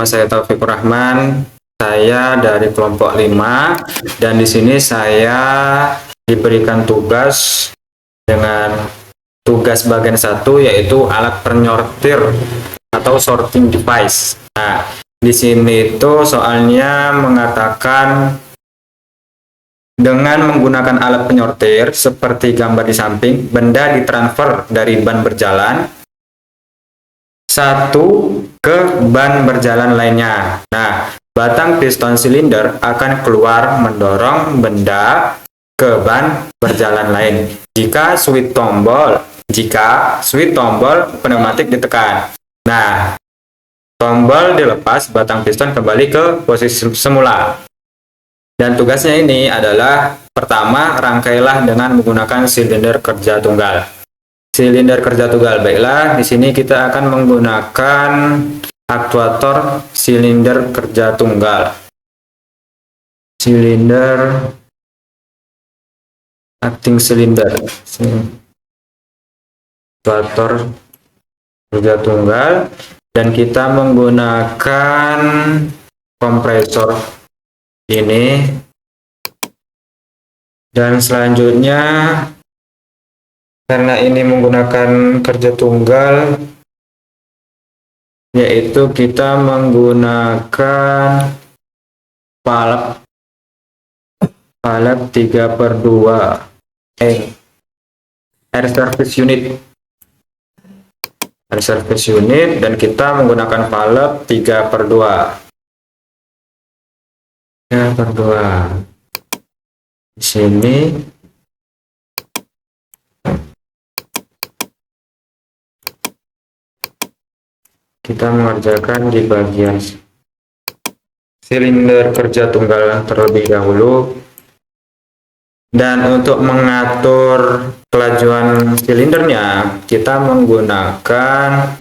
saya Taufikur Rahman. Saya dari kelompok 5 dan di sini saya diberikan tugas dengan tugas bagian 1 yaitu alat penyortir atau sorting device. Nah, di sini itu soalnya mengatakan dengan menggunakan alat penyortir seperti gambar di samping, benda ditransfer dari ban berjalan satu ke ban berjalan lainnya. Nah, batang piston silinder akan keluar mendorong benda ke ban berjalan lain jika switch tombol pneumatik ditekan. Nah, tombol dilepas, batang piston kembali ke posisi semula. Dan tugasnya ini adalah pertama, rangkailah dengan menggunakan silinder kerja tunggal. Silinder kerja tunggal, baiklah, di sini kita akan menggunakan aktuator silinder kerja tunggal. Silinder acting silinder. Aktuator kerja tunggal, dan kita menggunakan kompresor ini. Dan selanjutnya, karena ini menggunakan kerja tunggal, yaitu kita menggunakan valve 3/2 air service unit, dan kita menggunakan valve 3/2 di sini. Kita mengerjakan di bagian silinder kerja tunggal terlebih dahulu. Dan untuk mengatur kelajuan silindernya, kita menggunakan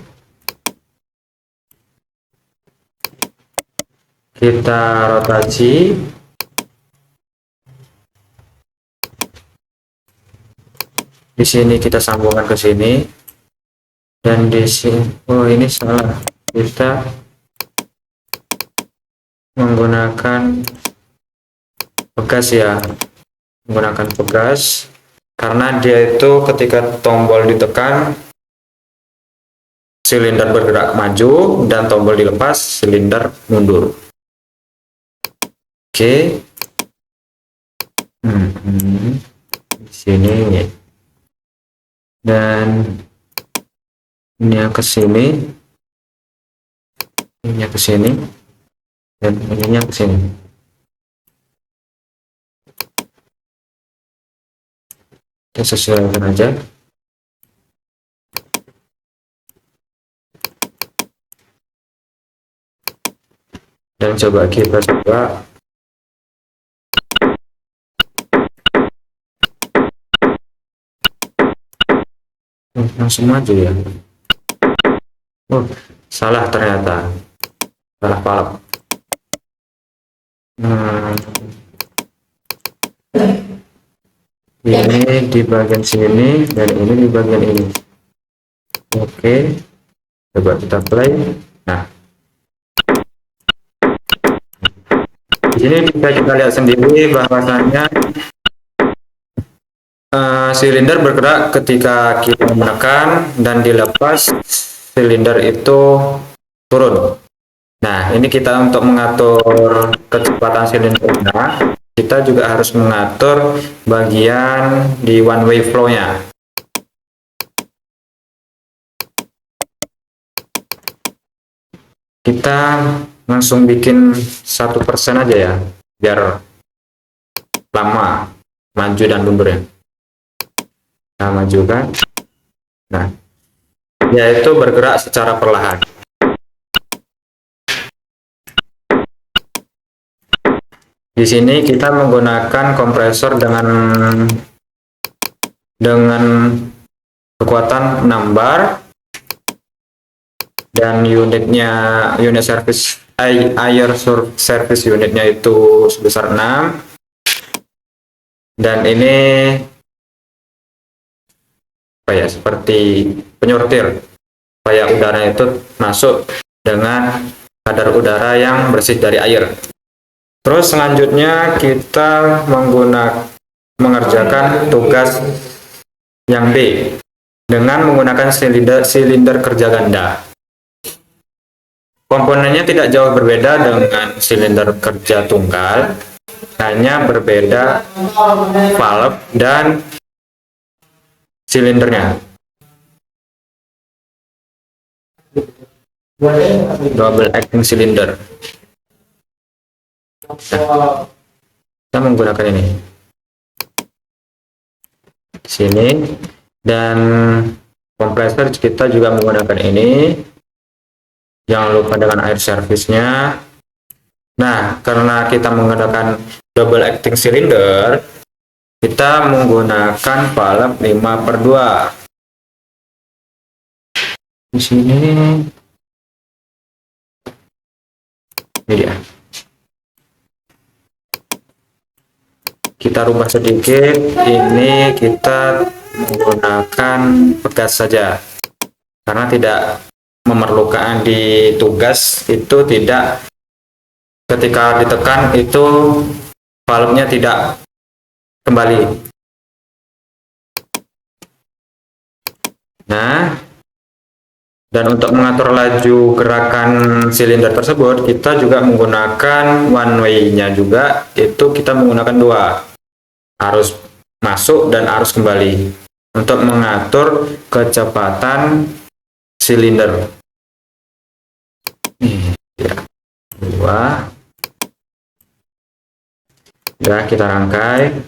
rotasi. Di sini kita sambungkan ke sini, dan di sini, oh ini salah, kita menggunakan pegas ya, menggunakan pegas karena dia itu ketika tombol ditekan silinder bergerak maju dan tombol dilepas silinder mundur. Oke. Di sini. Dan ini ke sini, ini ke sini, dan ini ke sini. Kita sesuaikan aja. Dan coba kita coba. Langsung maju ya. Oh, salah ternyata. Salah valve. Ini di bagian sini dan ini di bagian ini. Oke. Coba kita play. Nah. Di sini bisa kita lihat sendiri bahwasannya silinder bergerak ketika kita menekan dan dilepas, silinder itu turun. Nah, ini kita untuk mengatur kecepatan silindernya, kita juga harus mengatur bagian di one way flow-nya. Kita langsung bikin 1% aja ya, biar lama maju dan mundurnya. Nah, maju kan. Nah, yaitu bergerak secara perlahan. Di sini kita menggunakan kompresor dengan kekuatan 6 bar, dan unit service air service unitnya itu sebesar 6, dan ini seperti penyortir supaya udara itu masuk dengan kadar udara yang bersih dari air. Terus selanjutnya kita mengerjakan tugas yang B dengan menggunakan silinder kerja ganda. Komponennya tidak jauh berbeda dengan silinder kerja tunggal, hanya berbeda valve dan silindernya. Double acting cylinder. Nah, kita menggunakan ini di sini, dan kompresor kita juga menggunakan ini. Jangan lupa dengan air servisnya. Nah, karena kita menggunakan double acting cylinder, kita menggunakan valve 5/2 di sini. Ini dia. Kita rubah sedikit. Ini kita menggunakan pegas saja, karena tidak memerlukan di tugas itu, tidak ketika ditekan itu valve-nya tidak kembali. Nah, dan untuk mengatur laju gerakan silinder tersebut, kita juga menggunakan one way-nya juga, itu kita menggunakan 2, arus masuk dan arus kembali, untuk mengatur kecepatan silinder. Ya, 2. Ya, kita rangkai.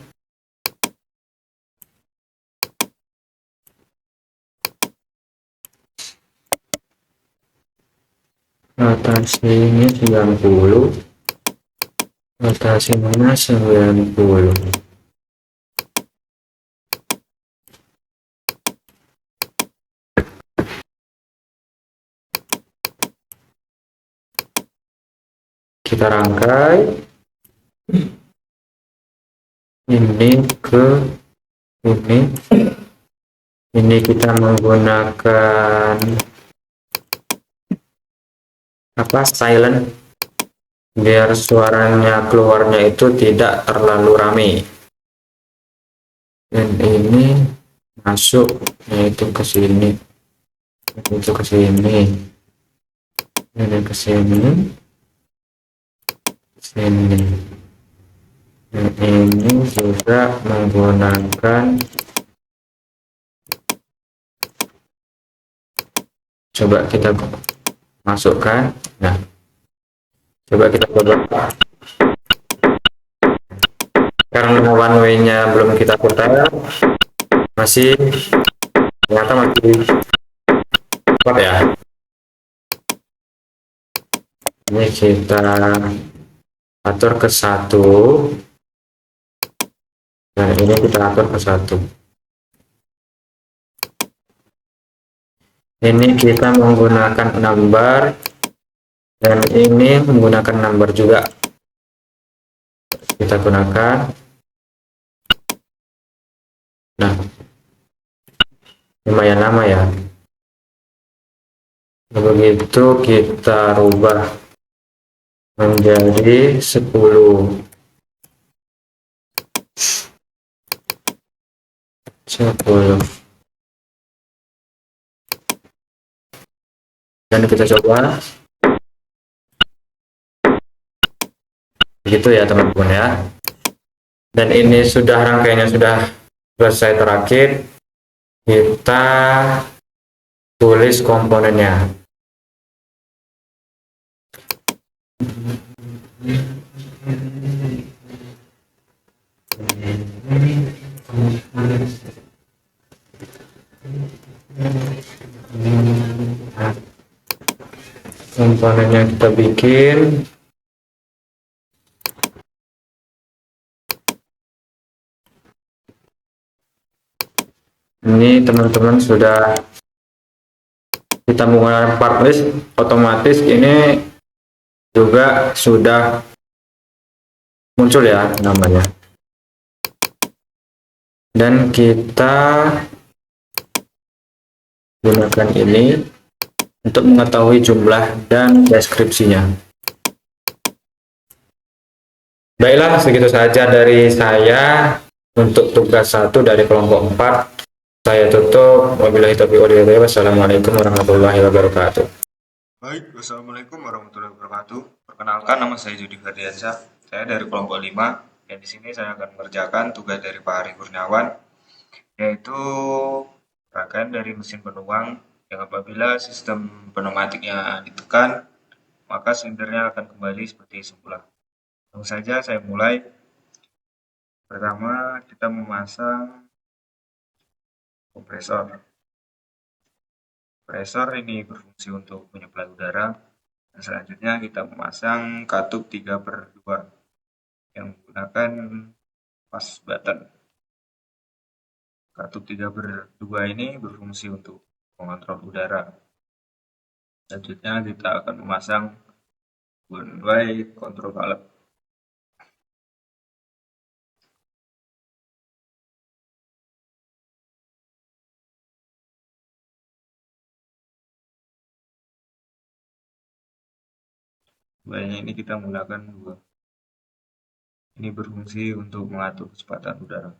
Atas ini 90, atas ini 90. Kita rangkai ini ke ini kita menggunakan silent, biar suaranya keluarnya itu tidak terlalu rame. Dan ini masuk, yaitu ke sini, itu ke sini, ini ke sini, sini. Dan ini juga menggunakan, coba kita masukkan. Nah, coba kita coba, karena one way-nya belum kita putar, masih ternyata masih kuat ya. Ini kita atur ke 1, dan ini kita atur ke 1. Ini kita menggunakan number, dan ini menggunakan number juga. Kita gunakan. Nah, lumayan lama ya. Begitu kita rubah menjadi 10. 10. Dan kita coba. Begitu ya teman-teman ya. Dan ini sudah rangkaiannya sudah selesai terakhir. Kita tulis komponennya. Komponennya kita bikin. Ini teman-teman sudah kita menggunakan part list, otomatis ini juga sudah muncul ya namanya. Dan kita gunakan ini untuk mengetahui jumlah dan deskripsinya. Baiklah, segitu saja dari saya untuk tugas 1 dari kelompok 4. Saya tutup. Wabillahi taufiq wal hidayah. Wassalamualaikum warahmatullahi wabarakatuh. Baik, Wassalamualaikum warahmatullahi wabarakatuh. Perkenalkan, nama saya Judi Ferdiansyah. Saya dari kelompok 5, dan di sini saya akan mengerjakan tugas dari Pak Hari Kurniawan, yaitu rangkaian dari mesin penuang yang apabila sistem pneumatiknya ditekan, maka silindernya akan kembali seperti semula. Langsung saja saya mulai. Pertama, kita memasang kompresor. Kompresor ini berfungsi untuk menyuplai udara. Dan selanjutnya kita memasang katup 3/2 yang menggunakan pas button. Katup 3/2 ini berfungsi untuk mengontrol udara. Selanjutnya kita akan memasang one-way control valve. One-way ini kita menggunakan 2. Ini berfungsi untuk mengatur kecepatan udara.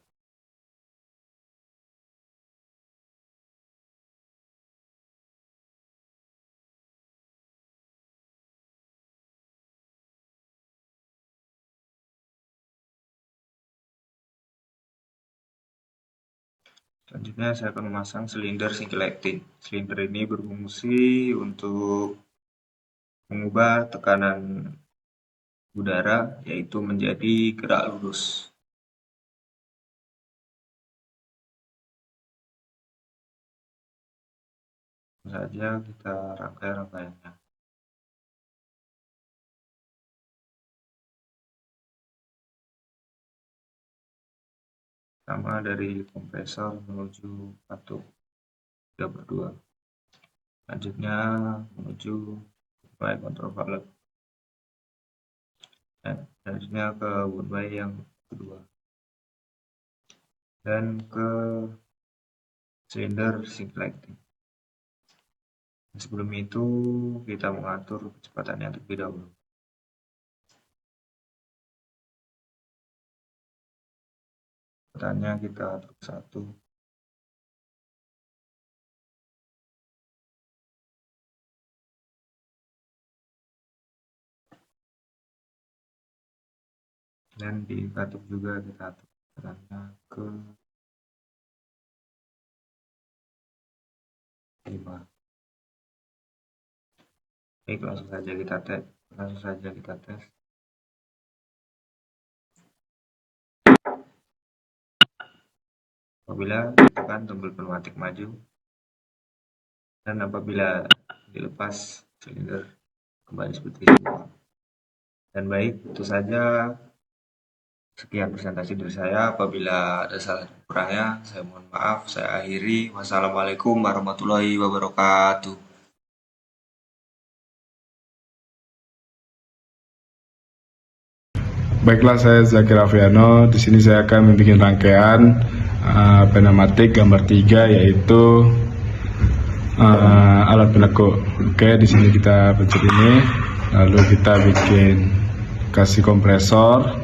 Selanjutnya saya akan memasang silinder single acting. Silinder ini berfungsi untuk mengubah tekanan udara, yaitu menjadi gerak lurus. Langsung saja kita rangkai rangkaiannya. Pertama dari kompresor menuju katup 3/2. Selanjutnya menuju one-way control valve. Dan selanjutnya ke one-way yang kedua. Dan ke silinder single acting. Sebelum itu kita mengatur kecepatannya terlebih dahulu. Kecepatannya kita atur 1. Dan di katup juga kita atur kecepatannya ke 5. Baik, langsung saja kita tes. Apabila ditekan tombol pneumatik maju, dan apabila dilepas silinder kembali seperti semula. Dan baik, itu saja. Sekian presentasi dari saya. Apabila ada salah dan kurangnya, saya mohon maaf. Saya akhiri. Wassalamualaikum warahmatullahi wabarakatuh. Baiklah, saya Zakir Afiano. Di sini saya akan membuat rangkaian pneumatik gambar 3, yaitu alat penekuk. Oke, di sini kita pencet ini, lalu kita kasih kompresor,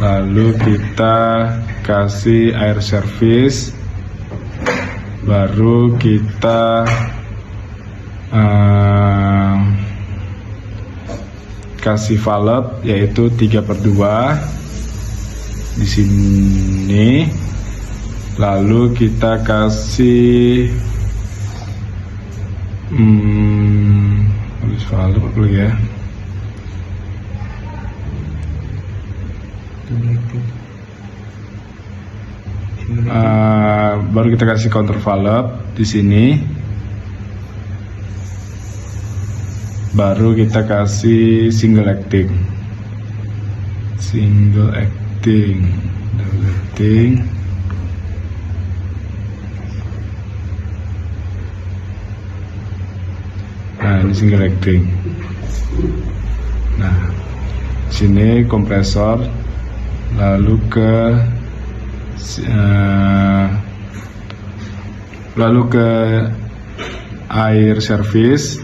lalu kita kasih air service, baru kita kasih valve yaitu 3/2 di sini, lalu kita kasih habis valve apa lagi ya, baru kita kasih counter valve di sini, baru kita kasih single acting, double acting. Nah, ini single acting. Nah, sini kompresor, lalu ke air service,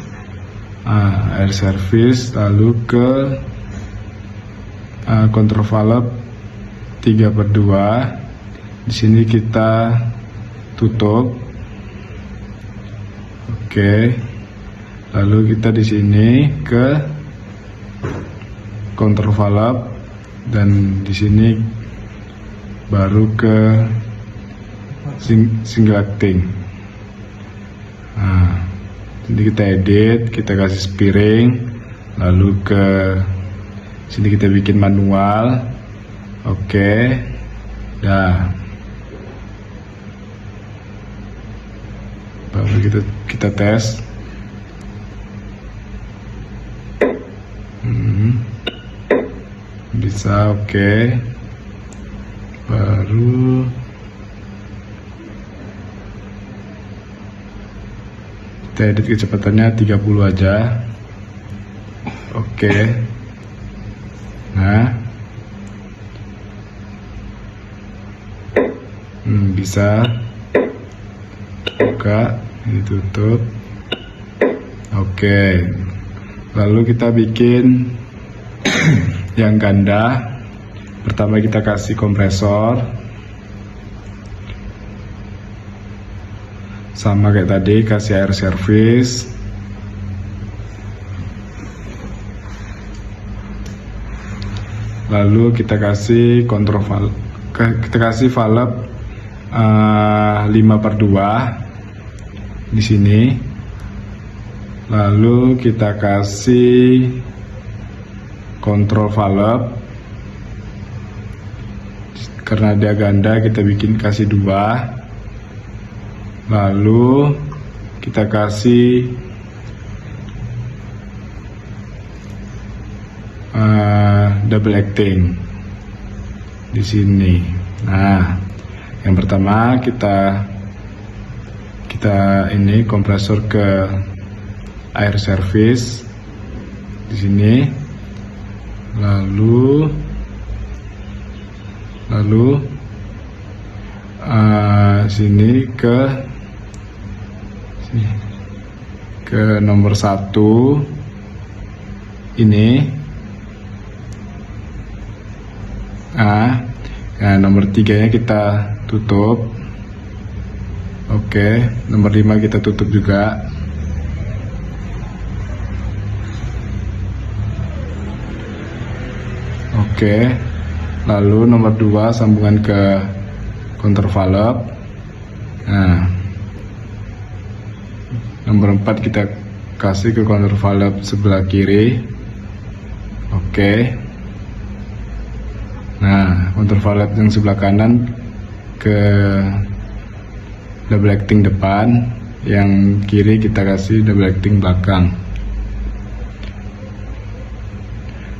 lalu ke control valve 3/2. Di sini kita tutup. Oke. Lalu kita di sini ke control valve dan di sini baru ke single acting. Nah, ini kita edit, kita kasih spiring, lalu ke sini kita bikin manual. Oke. Dah. Baru kita tes. Bisa, oke. Baru kita edit kecepatannya 30 aja. Oke. Nah, bisa. Buka, ini tutup. Oke. Lalu kita bikin yang ganda. Pertama kita kasih kompresor, sama kayak tadi, kasih air service. Lalu kita kasih kontrol valve, kita kasih valve 5/2 di sini. Lalu kita kasih kontrol valve, karena dia ganda kita bikin kasih 2. Lalu kita kasih double acting di sini. Nah, yang pertama kita ini kompresor ke air service di sini. Lalu sini ke nomor 1 ini. Nah, nomor 3-nya kita tutup. Oke, nomor 5 kita tutup juga. Oke, lalu nomor 2 sambungan ke control valve. Nah, nomor 4 kita kasih ke control valve sebelah kiri. Oke. Nah, control valve yang sebelah kanan ke double acting depan, yang kiri kita kasih double acting belakang.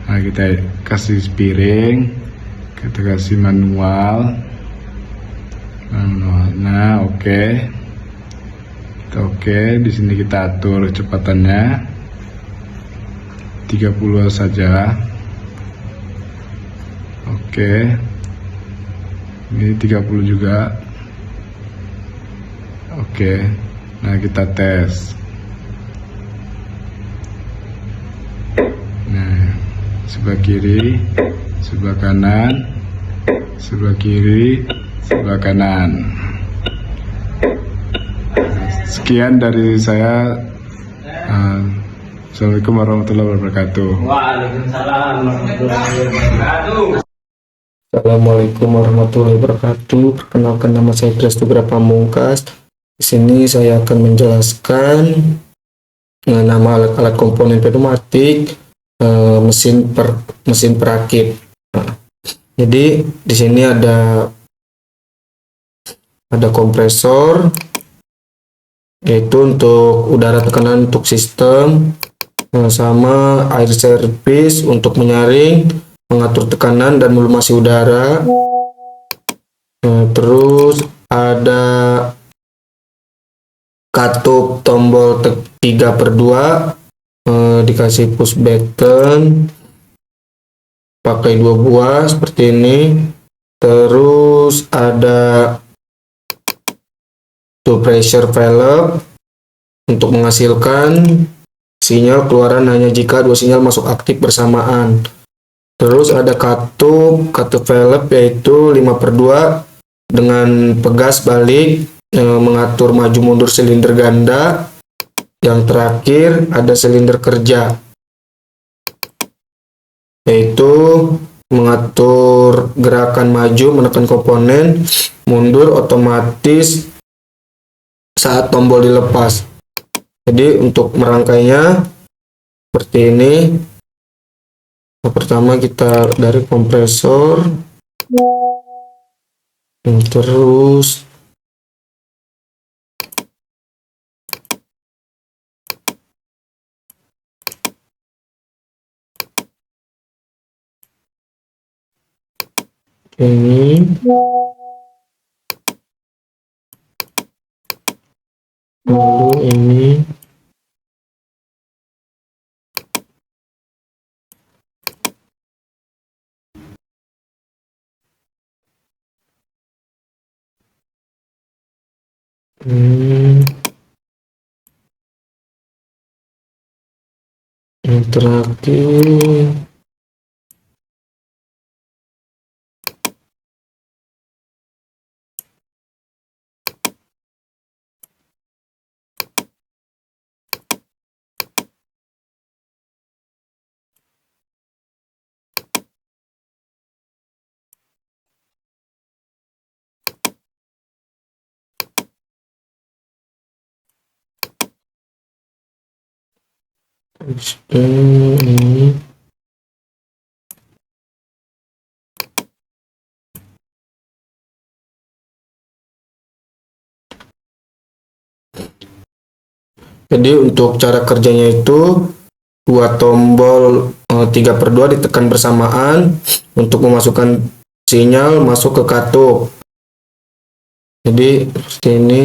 Nah, kita kasih spiring, kita kasih manual. Nah, oke. Di sini kita atur kecepatannya 30 saja. Oke. Ini 30 juga. Oke. Nah, kita tes. Nah, sebelah kiri, sebelah kanan, sebelah kiri, sebelah kanan. Sekian dari saya. Assalamualaikum warahmatullahi wabarakatuh. Waalaikumsalam warahmatullahi wabarakatuh. Assalamualaikum warahmatullahi wabarakatuh. Perkenalkan, nama saya Prastugra Pamungkas. Di sini saya akan menjelaskan nama alat-alat komponen pneumatik, mesin perakit. Jadi di sini ada kompresor, yaitu untuk udara tekanan untuk sistem, sama air service untuk menyaring, mengatur tekanan dan melumasi udara. Terus ada katup tombol 3/2, dikasih push button, pakai 2 buah seperti ini. Terus ada two pressure valve untuk menghasilkan sinyal keluaran hanya jika dua sinyal masuk aktif bersamaan. Terus ada katup velg yaitu 5/2 dengan pegas balik mengatur maju mundur silinder ganda. Yang terakhir ada silinder kerja yaitu mengatur gerakan maju menekan komponen, mundur otomatis saat tombol dilepas. Jadi untuk merangkainya seperti ini. Pertama kita dari kompresor, terus ini, lalu ini, yang terakhir. Ini. Jadi untuk cara kerjanya itu dua tombol 3/2 ditekan bersamaan untuk memasukkan sinyal masuk ke katup. Jadi seperti ini.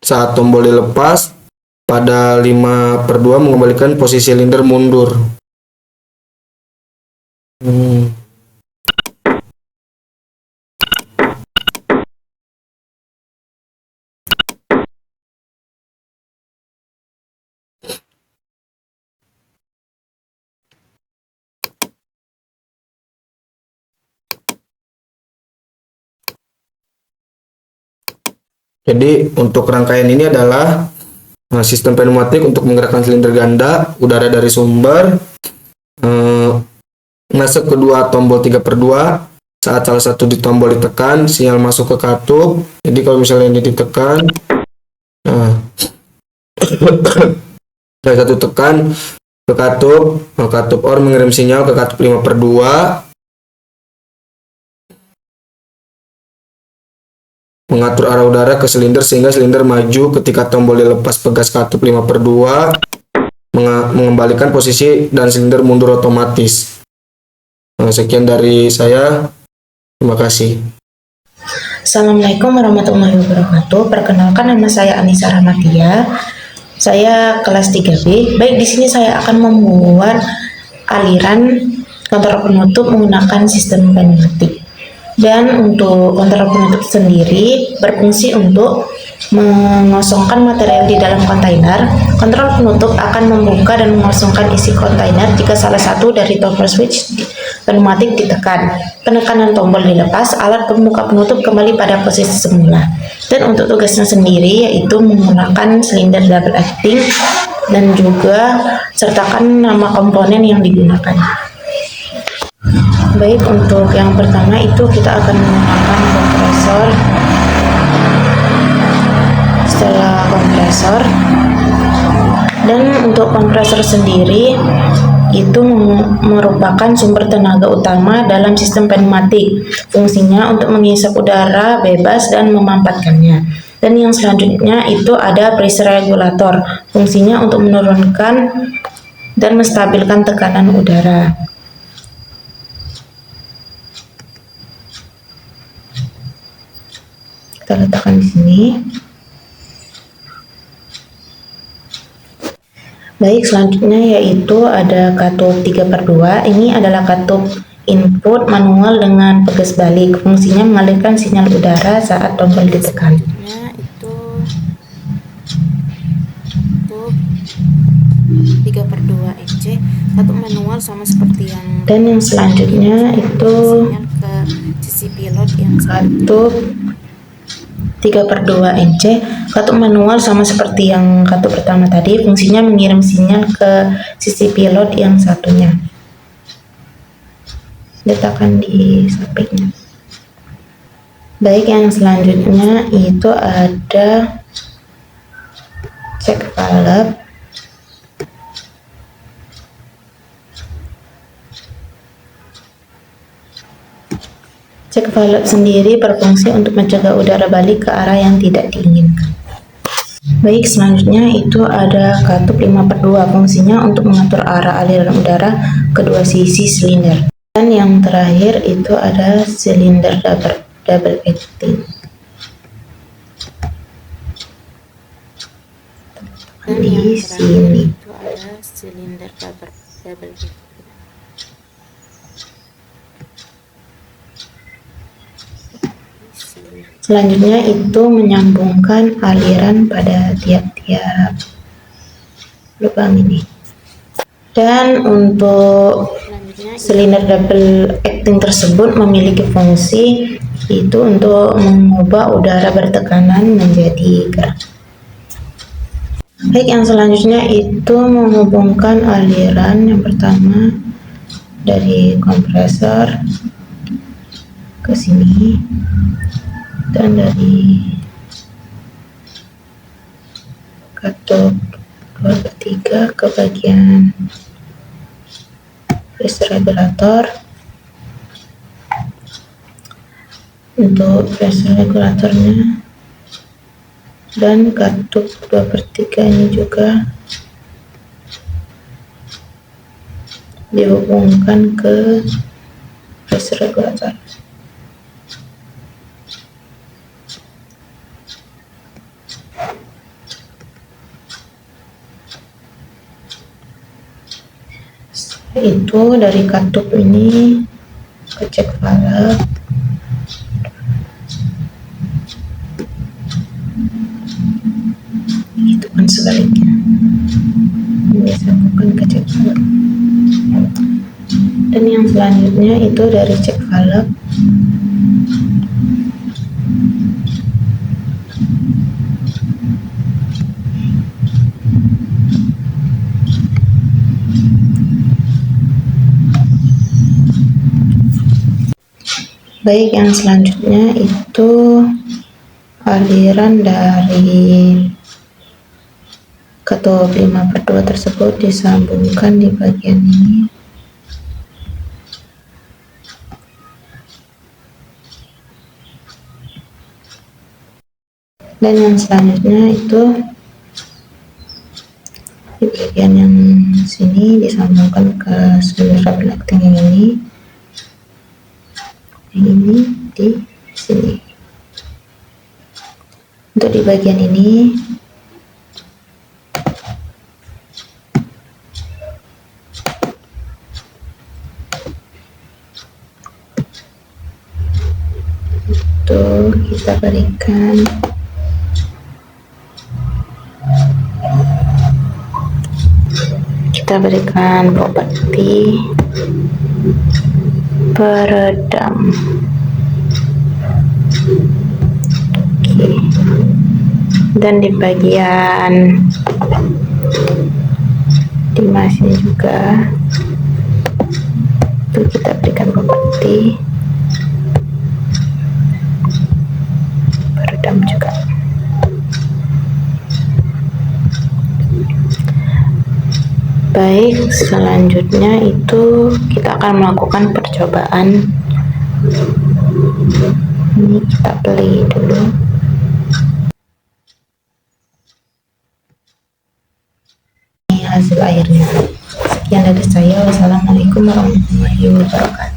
Saat tombol dilepas, pada 5/2 mengembalikan posisi silinder mundur. Jadi untuk rangkaian ini adalah sistem pneumatik untuk menggerakkan silinder ganda udara dari sumber, masuk kedua tombol 3/2. Saat salah satu di tombol ditekan, sinyal masuk ke katup. Jadi kalau misalnya ini ditekan, salah satu tekan ke katup OR mengirim sinyal ke katup 5/2. Mengatur arah udara ke silinder sehingga silinder maju ketika tombol dilepas pegas katup 5/2, mengembalikan posisi dan silinder mundur otomatis. Sekian dari saya. Terima kasih. Assalamualaikum warahmatullahi wabarakatuh. Perkenalkan, nama saya Anissa Rahmatia. Saya kelas 3B. Baik, di sini saya akan membuat aliran kontrol penutup menggunakan sistem pneumatik. Dan untuk kontrol penutup sendiri berfungsi untuk mengosongkan material di dalam kontainer. Kontrol penutup akan membuka dan mengosongkan isi kontainer jika salah satu dari tombol switch pneumatik ditekan. Penekanan tombol dilepas, alat pembuka penutup kembali pada posisi semula. Dan untuk tugasnya sendiri yaitu menggunakan silinder double acting dan juga sertakan nama komponen yang digunakan. Baik, untuk yang pertama itu kita akan menggunakan kompresor. Setelah kompresor, dan untuk kompresor sendiri itu merupakan sumber tenaga utama dalam sistem pneumatik. Fungsinya untuk menghisap udara bebas dan memampatkannya. Dan yang selanjutnya itu ada pressure regulator. Fungsinya untuk menurunkan dan menstabilkan tekanan udara. Kita letakkan di sini. Baik, selanjutnya yaitu ada katup 3/2. Ini adalah katup input manual dengan pegas balik. Fungsinya mengalirkan sinyal udara saat tombol ditekan. Itu 3/2 EC, katup manual sama seperti yang. Dan yang selanjutnya itu ke sisi pilot yang katup 3/2 NC, katup manual sama seperti yang katup pertama tadi. Fungsinya mengirim sinyal ke sisi pilot yang satunya. Letakkan di sampingnya. Baik, yang selanjutnya itu ada cek valve. Cek valve sendiri berfungsi untuk mencegah udara balik ke arah yang tidak diinginkan. Baik, selanjutnya itu ada katup 5/2. Fungsinya untuk mengatur arah aliran udara kedua sisi silinder. Dan yang terakhir itu ada silinder double acting. Dan di sini itu ada silinder double acting. Selanjutnya itu menyambungkan aliran pada tiap-tiap lubang ini. Dan untuk silinder double acting tersebut memiliki fungsi itu untuk mengubah udara bertekanan menjadi keras. Baik, yang selanjutnya itu menghubungkan aliran yang pertama dari kompresor ke sini, dan dari katup 2/3 ke bagian pressure regulator. Untuk pressure regulatornya dan katup 2/3 ini juga dihubungkan ke pressure regulator. Itu dari katup ini ke cek valve, itu kan sebaliknya, ini disambungkan ke cek valve. Dan yang selanjutnya itu dari cek valve baik, yang selanjutnya itu aliran dari katup 5/2 tersebut disambungkan di bagian ini. Dan yang selanjutnya itu di bagian yang sini disambungkan ke silinder double acting yang ini di sini. Untuk di bagian ini itu kita berikan properti peredam. Oke. Dan di bagian timah sini juga itu kita berikan properti peredam juga. Baik, selanjutnya itu kita akan melakukan percobaan. Ini kita play dulu. Ini hasil akhirnya. Sekian dari saya. Wassalamualaikum warahmatullahi wabarakatuh.